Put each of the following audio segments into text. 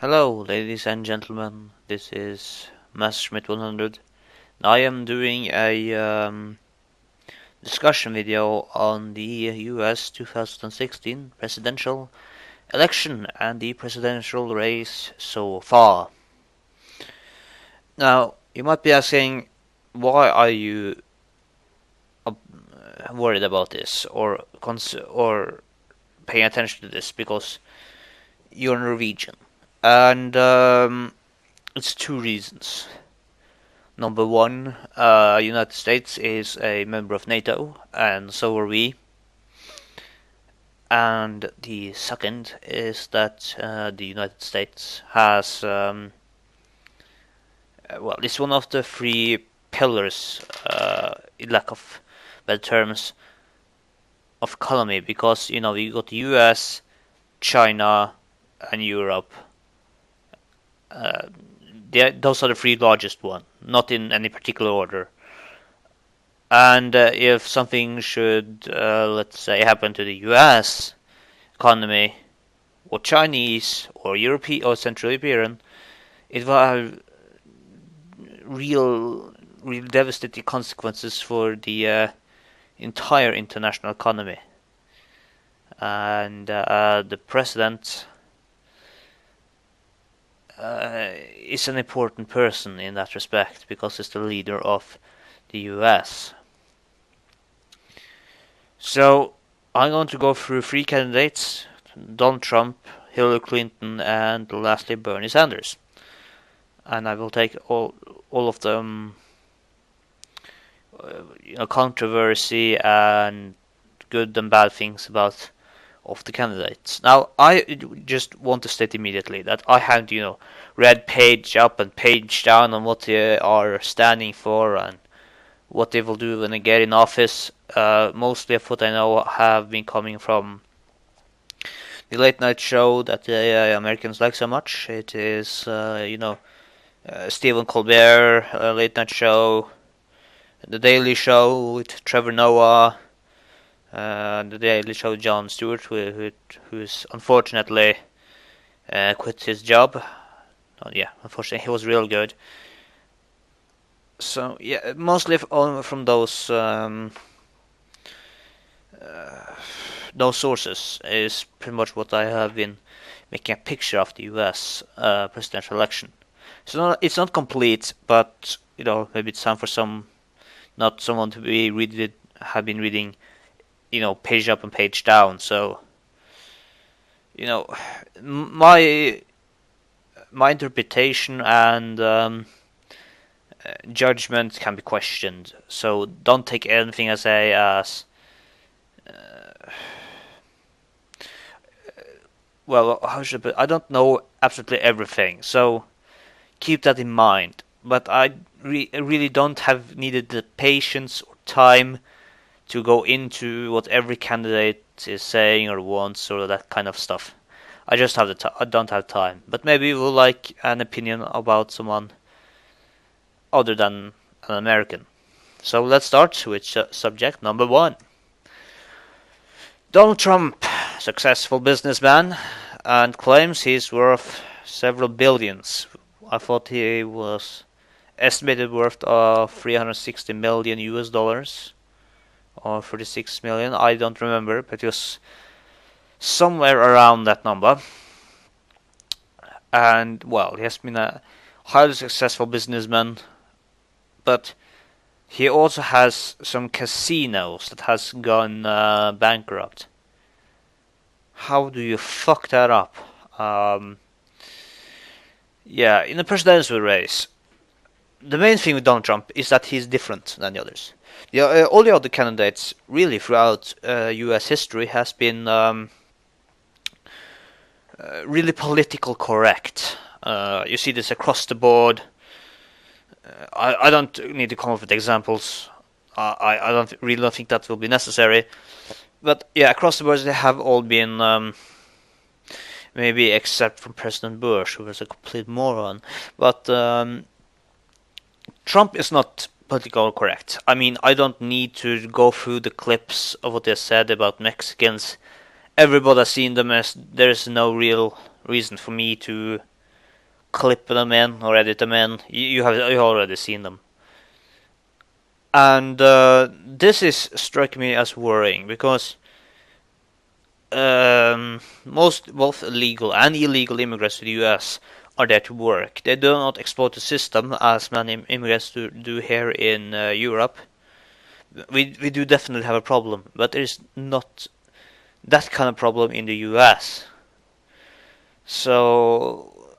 Hello, ladies and gentlemen. This is Messerschmitt 100. I am doing a discussion video on the US 2016 presidential election and the presidential race so far. Now, you might be asking, why are you worried about this or paying attention to this? Because you're Norwegian, and it's two reasons. Number one, United States is a member of NATO, and so are we. And the second is that the United States has, it's one of the three pillars, in lack of better terms, of economy, because you got the US, China, and Europe. Those are the three largest ones, not in any particular order. And if something should, let's say, happen to the US economy, or Chinese, or European, or Central European, it will have real devastating consequences for the entire international economy. And the president is an important person in that respect, because he's the leader of the US. So I'm going to go through three candidates: Donald Trump, Hillary Clinton, and lastly Bernie Sanders. And I will take all of them, controversy and good and bad things about of the candidates. Now, I just want to state immediately that I have, read page up and page down on what they are standing for and what they will do when they get in office. Mostly of what I know have been coming from the late night show that the Americans like so much. It is, Stephen Colbert, late night show, The Daily Show with Trevor Noah, The Daily Show Jon Stewart, who's unfortunately quit his job. Unfortunately, he was real good. So yeah, mostly from those sources is pretty much what I have been making a picture of the U.S. Presidential election. So it's not complete, but maybe it's time for not someone to have been reading, page up and page down. So my interpretation and judgment can be questioned. So don't take anything I say as how should I put it? I don't know absolutely everything, so keep that in mind. But I really don't have needed the patience or time to go into what every candidate is saying or wants or that kind of stuff. I just have I don't have time. But maybe you will like an opinion about someone other than an American. So let's start with subject number one. Donald Trump, successful businessman, and claims he's worth several billions. I thought he was estimated worth of 360 million US dollars or 36 million. I don't remember, but it was somewhere around that number. And he has been a highly successful businessman, but he also has some casinos that has gone bankrupt. How do you fuck that up? In the presidential race, the main thing with Donald Trump is that he's different than the others. All the other candidates, really, throughout U.S. history, has been really political correct. You see this across the board. I don't need to come up with examples. I don't think that will be necessary. But yeah, across the board they have all been, maybe except from President Bush, who was a complete moron. But Trump is not politically correct. I mean, I don't need to go through the clips of what they said about Mexicans. Everybody has seen them. As there's no real reason for me to clip them in or edit them in. You already seen them. And this is striking me as worrying because most both legal and illegal immigrants to the US are there to work. They do not exploit the system as many immigrants do here in Europe. We do definitely have a problem, but there is not that kind of problem in the US. So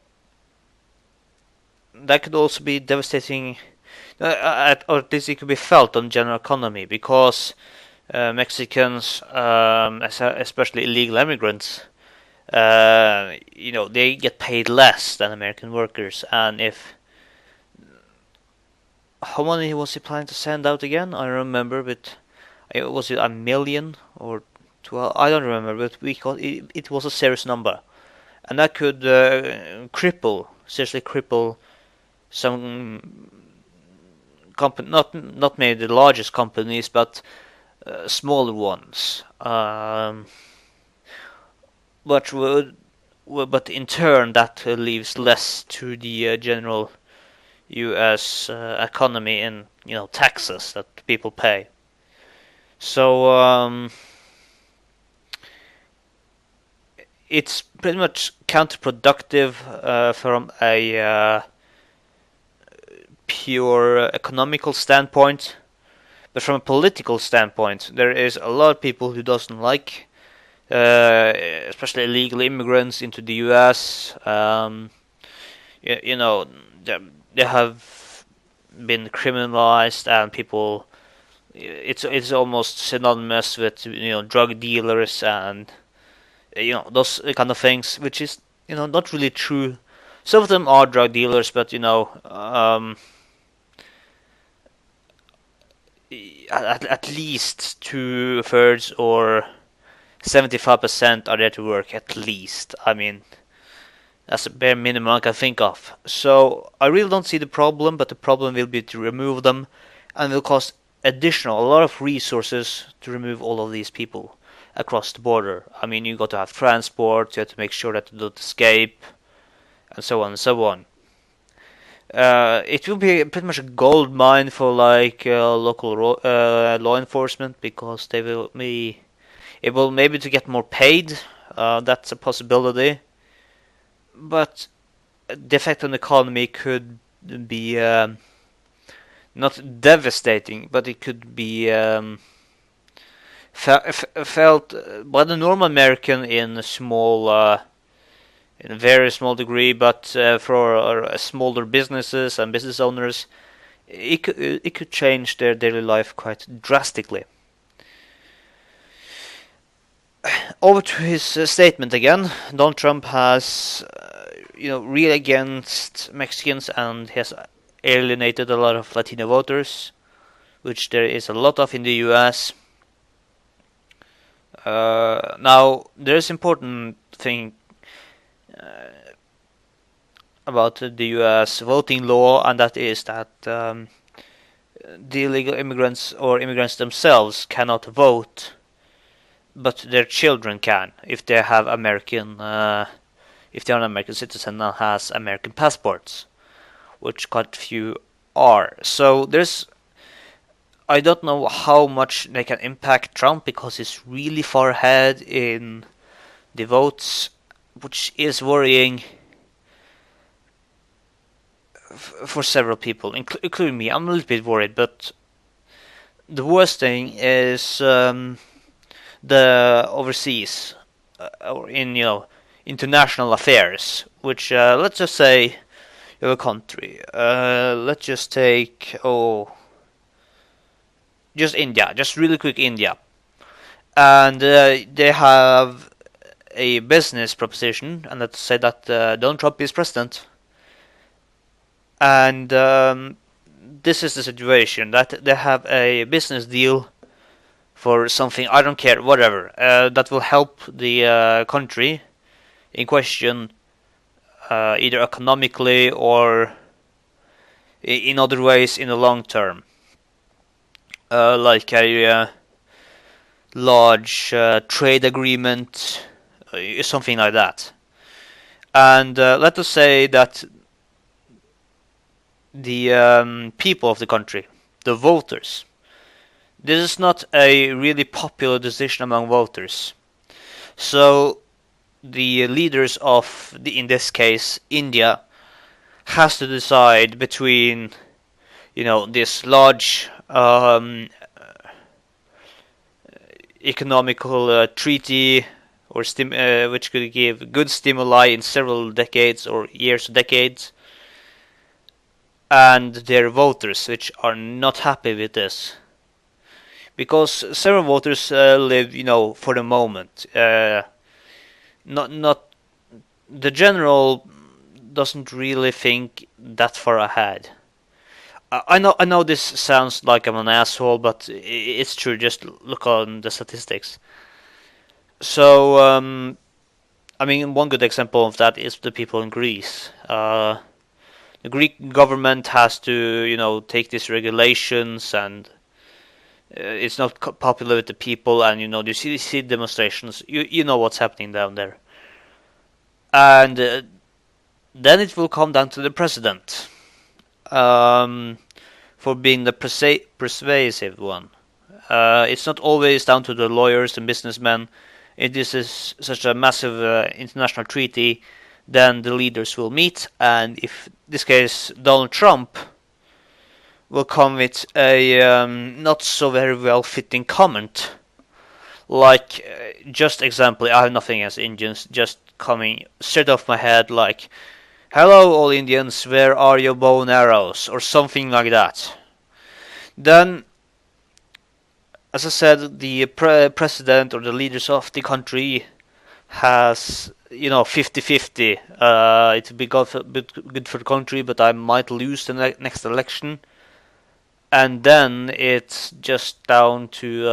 that could also be devastating, or at least it could be felt on the general economy because Mexicans, especially illegal immigrants, they get paid less than American workers. And if how many was he planning to send out again? I don't remember, but was it 1,000,000 or 12? I don't remember, but it was a serious number, and that could seriously cripple some company, not maybe the largest companies, but smaller ones. But in turn, that leaves less to the general U.S. Economy in taxes that people pay. So it's pretty much counterproductive from a pure economical standpoint, but from a political standpoint, there is a lot of people who doesn't like, especially illegal immigrants into the U.S. They have been criminalized, and people, it's almost synonymous with drug dealers and those kind of things, which is not really true. Some of them are drug dealers, but at least 2/3 or 75% are there to work, at least. I mean, that's the bare minimum I can think of. So I really don't see the problem, but the problem will be to remove them, and will cost a lot of resources to remove all of these people across the border. I mean, you got to have transport, you have to make sure that they don't escape, and so on and so on. It will be pretty much a gold mine for local law enforcement, because they will be able maybe to get more paid. That's a possibility. But the effect on the economy could be not devastating, but it could be felt by the normal American in a very small degree, but for smaller businesses and business owners, it could change their daily life quite drastically. Over to his statement again. Donald Trump has, really against Mexicans, and he has alienated a lot of Latino voters, which there is a lot of in the U.S. Now, there's important thing about the U.S. voting law, and that is that the illegal immigrants or immigrants themselves cannot vote, but their children can if they have if they are an American citizen and has American passports, which quite few are. So I don't know how much they can impact Trump, because he's really far ahead in the votes, which is worrying for several people, including me. I'm a little bit worried, but the worst thing is the overseas or in international affairs, which let's just say you have a country. Let's just take just India, just really quick India, and they have a business proposition, and let's say that Donald Trump is president, and this is the situation, that they have a business deal for something, I don't care, whatever, that will help the country in question, either economically or in other ways in the long term, like a large trade agreement, something like that. And let us say that the people of the country, the voters. This is not a really popular decision among voters. So the leaders of in this case India has to decide between this large economical treaty or which could give good stimuli in several decades or years or decades, and their voters which are not happy with this, because several voters live for the moment. Not the general doesn't really think that far ahead. I know this sounds like I'm an asshole, but it's true. Just look on the statistics. So, I mean, one good example of that is the people in Greece. The Greek government has to, take these regulations, and it's not popular with the people. And you see demonstrations. You know what's happening down there, and then it will come down to the president. For being the persuasive one. It's not always down to the lawyers and businessmen. If this is such a massive international treaty, then the leaders will meet, and if in this case Donald Trump will come with a not so very well fitting comment, like just example, I have nothing against Indians, just coming straight off my head like, "Hello, all Indians, where are your bow and arrows?" or something like that. Then, as I said, the president or the leaders of the country has, 50-50. It would be good for the country, but I might lose the next election. And then it's just down to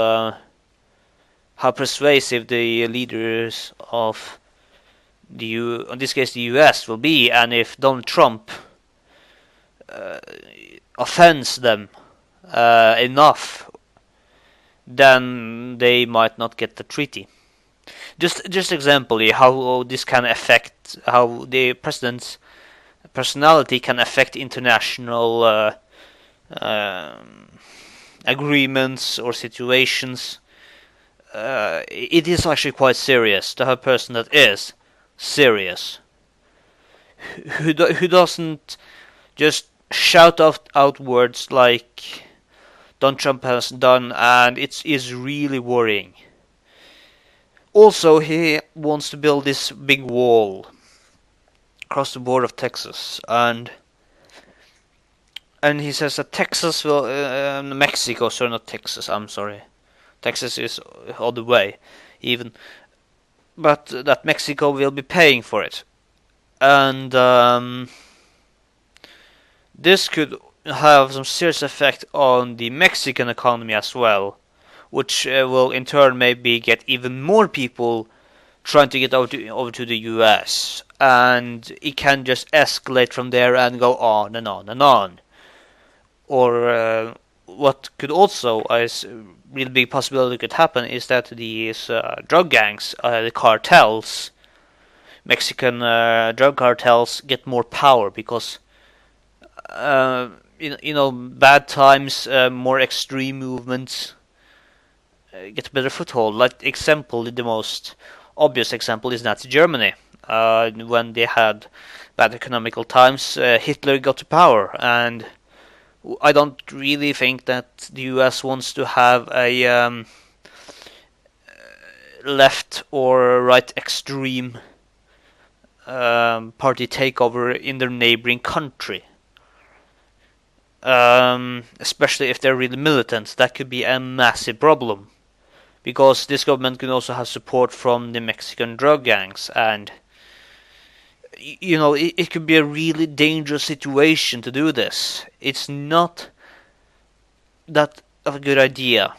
how persuasive the leaders of in this case the US will be, and if Donald Trump offends them enough, then they might not get the treaty. Just example how this can affect, how the president's personality can affect international agreements or situations. It is actually quite serious to have a person that is serious, who doesn't just shout out words like Donald Trump has done, and it is really worrying. Also, he wants to build this big wall across the border of Texas, and he says that Texas will, Mexico, sorry, not Texas, I'm sorry. Texas is all the way, even. But that Mexico will be paying for it. And this could have some serious effect on the Mexican economy as well, which will in turn maybe get even more people trying to get over to the US. And it can just escalate from there and go on and on and on. Or what could also, as a really big possibility could happen, is that these drug gangs, the cartels, Mexican drug cartels, get more power because bad times, more extreme movements get a better foothold. Like example, the most obvious example is Nazi Germany. When they had bad economical times, Hitler got to power, and I don't really think that the US wants to have a left or right extreme party takeover in their neighboring country. Especially if they're really militant. That could be a massive problem, because this government can also have support from the Mexican drug gangs, and it could be a really dangerous situation to do this. It's not that of a good idea.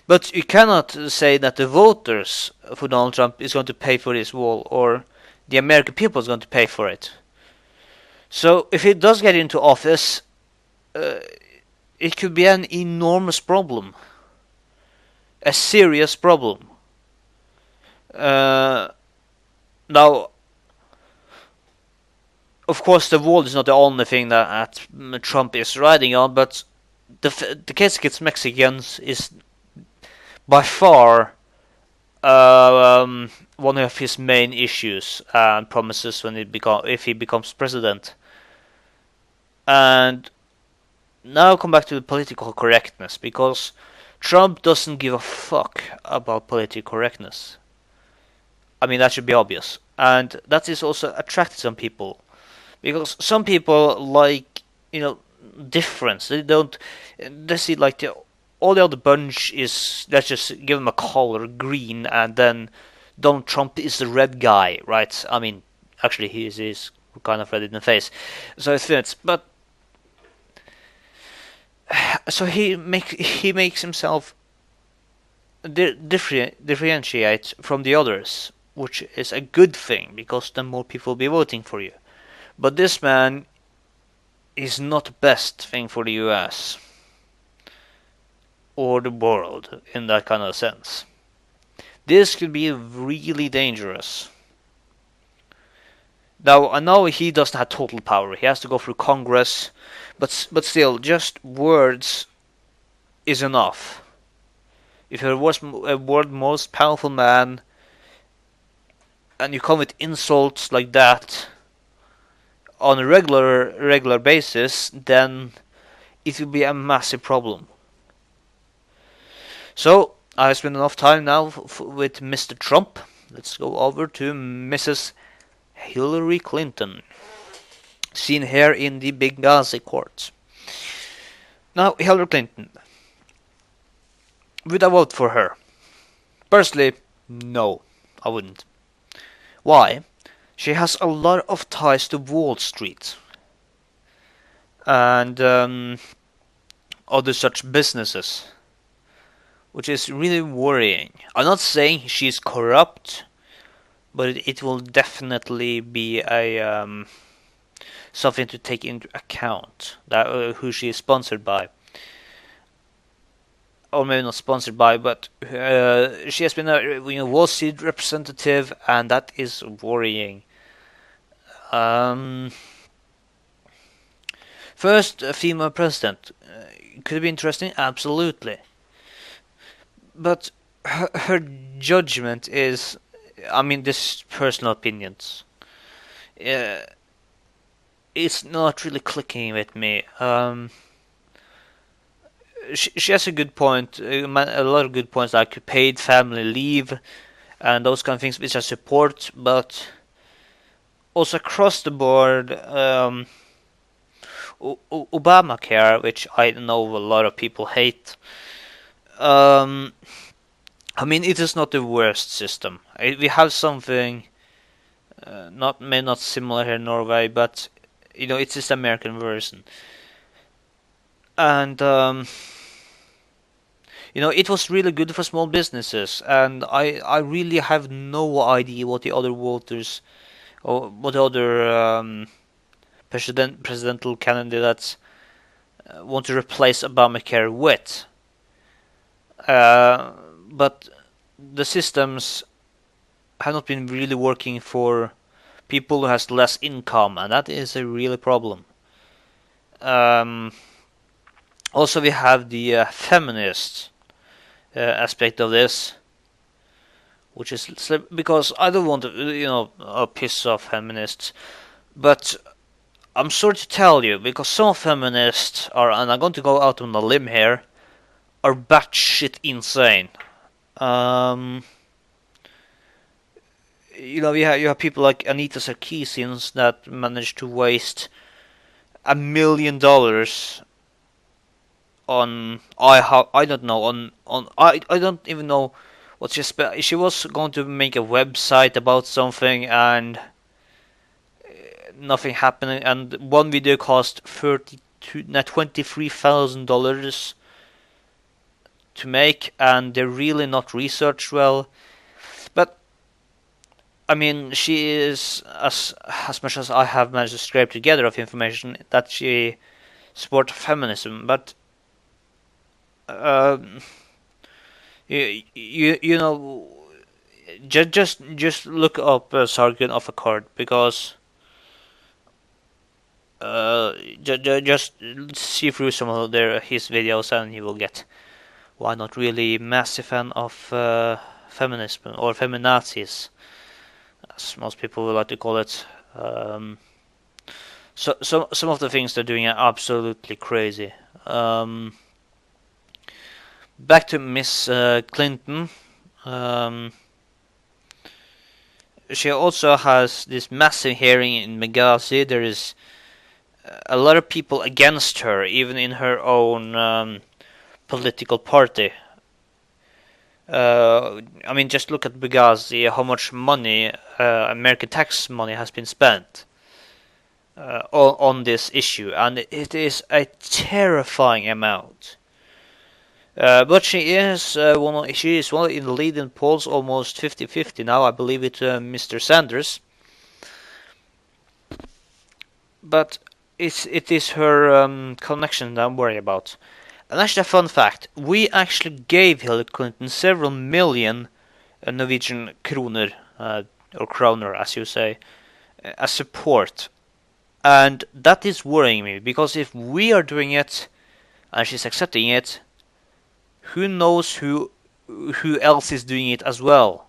But you cannot say that the voters for Donald Trump is going to pay for this wall, or the American people is going to pay for it. So if he does get into office, it could be an enormous problem. A serious problem. Now, of course, the wall is not the only thing that Trump is riding on, but the case against Mexicans is by far one of his main issues and promises when if he becomes president. And now come back to the political correctness, because Trump doesn't give a fuck about political correctness. I mean, that should be obvious, and that is also attracted some people, because some people like, difference. They see like all the other bunch is, let's just give them a color green, and then Donald Trump is the red guy, right? I mean, actually he's kind of red in the face, so it fits. But so he makes himself differentiate from the others, which is a good thing, because then more people will be voting for you. But this man is not the best thing for the US or the world in that kind of sense. This could be really dangerous. Now, I know he doesn't have total power. He has to go through Congress, but still, just words is enough. If you're a world's most powerful man, and you come with insults like that on a regular basis, then it will be a massive problem. So I spent enough time now with Mr. Trump. Let's go over to Mrs. Hillary Clinton, seen here in the Benghazi court. Now, Hillary Clinton. Would I vote for her? Personally, no, I wouldn't. Why? She has a lot of ties to Wall Street and other such businesses, which is really worrying. I'm not saying she's corrupt, but it will definitely be a something to take into account, that who she is sponsored by. Or maybe not sponsored by, but she has been a Wall Street representative, and that is worrying. First, a female president. Could it be interesting? Absolutely. But her judgment is, I mean, this personal opinions. It's not really clicking with me. She has a good point, a lot of good points, like paid family leave and those kind of things, which I support, but also across the board, Obamacare, which I know a lot of people hate. I mean, it is not the worst system. We have something maybe not similar here in Norway, but it's just the American version. And it was really good for small businesses, and I really have no idea what the other voters or what the other presidential candidates want to replace Obamacare with. But the systems have not been really working for people who has less income, and that is a real problem. Also, we have the feminist aspect of this, which is because I don't want to, piss off feminists, but I'm sorry to tell you, because some feminists are, and I'm going to go out on a limb here, are batshit insane. You have people like Anita Sarkeesian that managed to waste $1 million on I don't know on I don't even know what she was going to make a website about something, and nothing happened, and one video cost $23,000 to make, and they're really not researched well. But I mean, she is, as much as I have managed to scrape together of information, that she supports feminism, but just look up Sargon of Akkad, because just see through some of his videos, and you will get why I'm not really massive fan of feminism or feminazis, as most people would like to call it. So some of the things they're doing are absolutely crazy. Back to Miss Clinton. She also has this massive hearing in Benghazi. There is a lot of people against her, even in her own political party. I mean, just look at Benghazi, how much money, American tax money, has been spent on this issue, and it is a terrifying amount. But she is one in the lead in polls, almost 50-50 now. I believe it's Mr. Sanders. But it is her connection that I'm worried about. And actually, a fun fact: we actually gave Hillary Clinton several million Norwegian kroner, or kroner, as you say, as support. And that is worrying me, because if we are doing it and she's accepting it, who knows who else is doing it as well?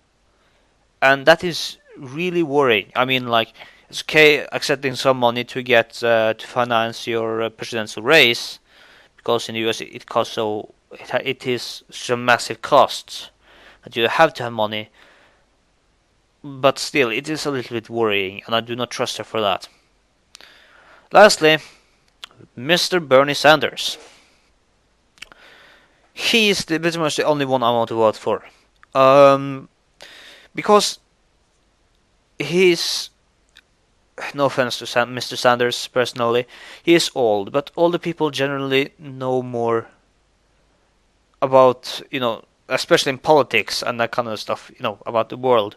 And that is really worrying. I mean, like, it's okay accepting some money to get to finance your presidential race, because in the US it is some massive costs that you have to have money. But still, it is a little bit worrying, and I do not trust her for that. Lastly, Mr. Bernie Sanders. He is pretty much the only one I want to vote for. Because he's, no offense to Mr. Sanders personally, he is old, but older people generally know more about, especially in politics and that kind of stuff, about the world.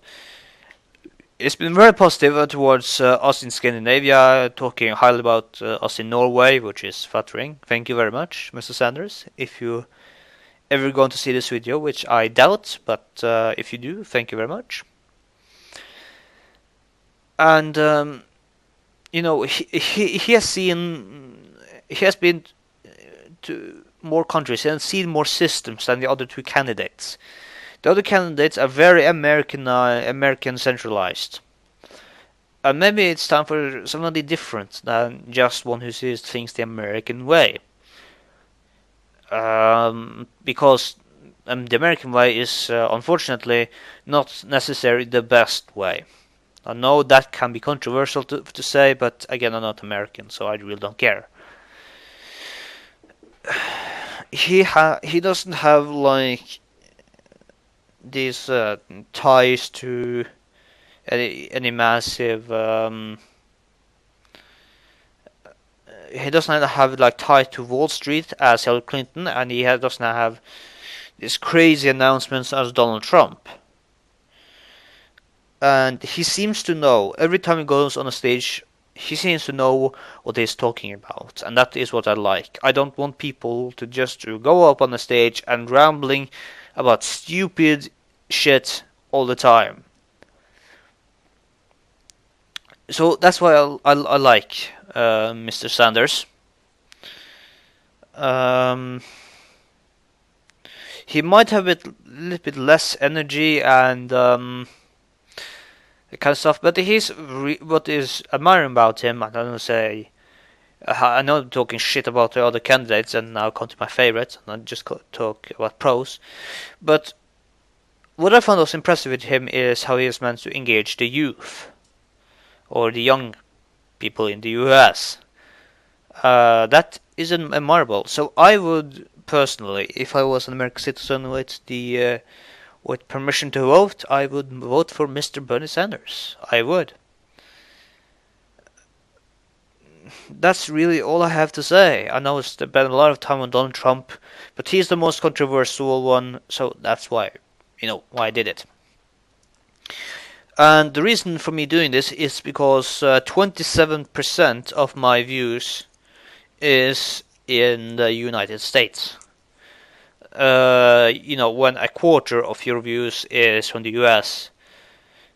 It's been very positive towards us in Scandinavia, talking highly about us in Norway, which is flattering. Thank you very much, Mr. Sanders. If you ever going to see this video, which I doubt, but if you do, thank you very much. And he has been to more countries and seen more systems than the other two candidates. The other candidates are very American centralized. And maybe it's time for somebody different than just one who sees things the American way. Because the American way is, unfortunately, not necessarily the best way. I know that can be controversial to say, but again, I'm not American, so I really don't care. He doesn't have like these ties to any massive. He doesn't have like ties to Wall Street as Hillary Clinton, and he doesn't have these crazy announcements as Donald Trump. And he seems to know, every time he goes on a stage, he seems to know what he's talking about, and that is what I like. I don't want people to just go up on the stage and rambling about stupid shit all the time. So that's why I like Mr. Sanders. He might have a little bit less energy and kind of stuff, but what is admiring about him, I don't say. I know I'm talking shit about the other candidates, and now come to my favorite, and I just talk about pros. But what I found was impressive with him is how he is meant to engage the youth, or the young people in the US. That is admirable. So I would personally, if I was an American citizen with permission to vote, I would vote for Mr. Bernie Sanders. I would. That's really all I have to say. I know it's spent a lot of time on Donald Trump, but he's the most controversial one, so that's why I did it. And the reason for me doing this is because 27% of my views is in the United States. When a quarter of your views is from the US,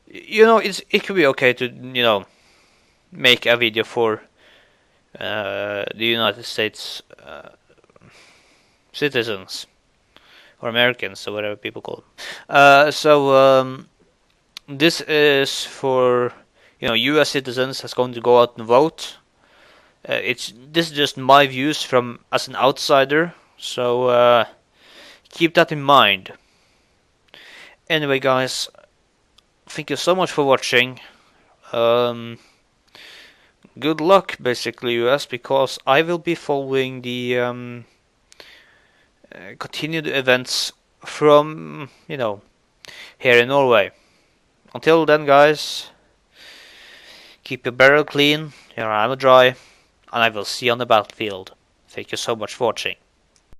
it could be okay to make a video for the United States citizens or Americans or whatever people call them. This is for U.S. citizens that's going to go out and vote. This is just my views from as an outsider, so keep that in mind. Anyway, guys, thank you so much for watching. Good luck, basically, US, because I will be following the continued events from here in Norway. Until then, guys, keep your barrel clean, your ammo dry, and I will see you on the battlefield. Thank you so much for watching.